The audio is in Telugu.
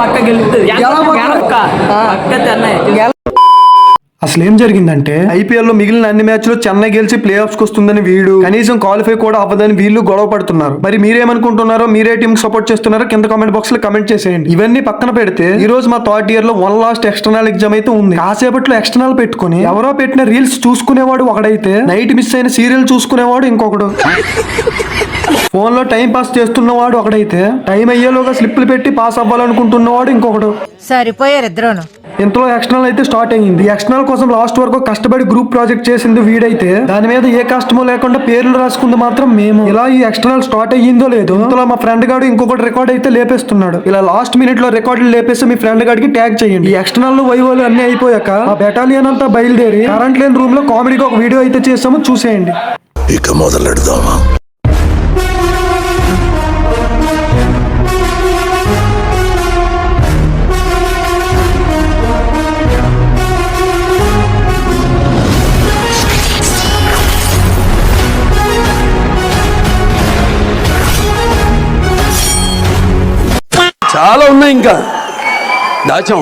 పక్క గెలుస్తుంది. అసలు ఏం జరిగిందంటే ఐపీఎల్ లో మిగిలిన అన్ని మ్యాచ్లు చెన్నై గెలిచి ప్లే ఆఫ్స్ కి వస్తుందని వీడు కనీసం క్వాలిఫై కూడా అవ్వదని వీళ్ళు గొడవ పడుతున్నారు. మరి మీరేమనుకుంటున్నారో, మీరే టీం సపోర్ట్ చేస్తున్నారో కింద కామెంట్ బాక్స్ లో కమెంట్ చేసేయండి. ఇవన్నీ పక్కన పెడితే ఈ రోజు మా థర్డ్ ఇయర్ లో వన్ లాస్ట్ ఎక్స్టర్నల్ ఎగ్జామ్ అయితే ఉంది. కాసేపట్లో ఎక్స్టర్నల్ పెట్టుకుని ఎవరో పెట్టిన రీల్స్ చూసుకునేవాడు ఒకడైతే, నైట్ మిస్ అయిన సీరియల్ చూసుకునేవాడు ఇంకొకడు, ఫోన్ లో టైం పాస్ చేస్తున్నవాడు ఒకడైతే, టైం అయ్యేలోగా స్లిప్లు పెట్టి పాస్ అవ్వాలనుకుంటున్నవాడు ఇంకొకడు. సరిపోయారు ఇద్దరును. ఇంతలో ఎక్స్టర్నల్ అయితే స్టార్ట్ అయ్యింది. ఎక్స్టర్నల్ కోసం లాస్ట్ వరకు కష్టపడి గ్రూప్ ప్రాజెక్ట్ చేసింది వీడైతే, దాని మీద ఏ కష్టమో లేకుండా పేర్లు రాసుకుంది మాత్రం మేము. ఇలా ఈ ఎక్స్టర్నల్ స్టార్ట్ అయ్యిందో లేదో ఇంతలో మా ఫ్రెండ్ గాడు ఇంకొకటి రికార్డ్ అయితే లేపేస్తున్నాడు. ఇలా లాస్ట్ మినిట్ లో రికార్డులు లేపేసి మీ ఫ్రెండ్ గాడికి ట్యాగ్ చేయండి. ఈ ఎక్స్టర్నల్ వైవోలు అన్ని అయిపోయాక ఆ బెటాలియన్ అంతా బయలుదేరి కరెంట్ లేని రూమ్ లో కామెడీగా ఒక వీడియో అయితే చేసాము, చూసేయండి. ఇక మొదలెడదామా? చాలా ఉన్నాయి, ఇంకా దాచాం.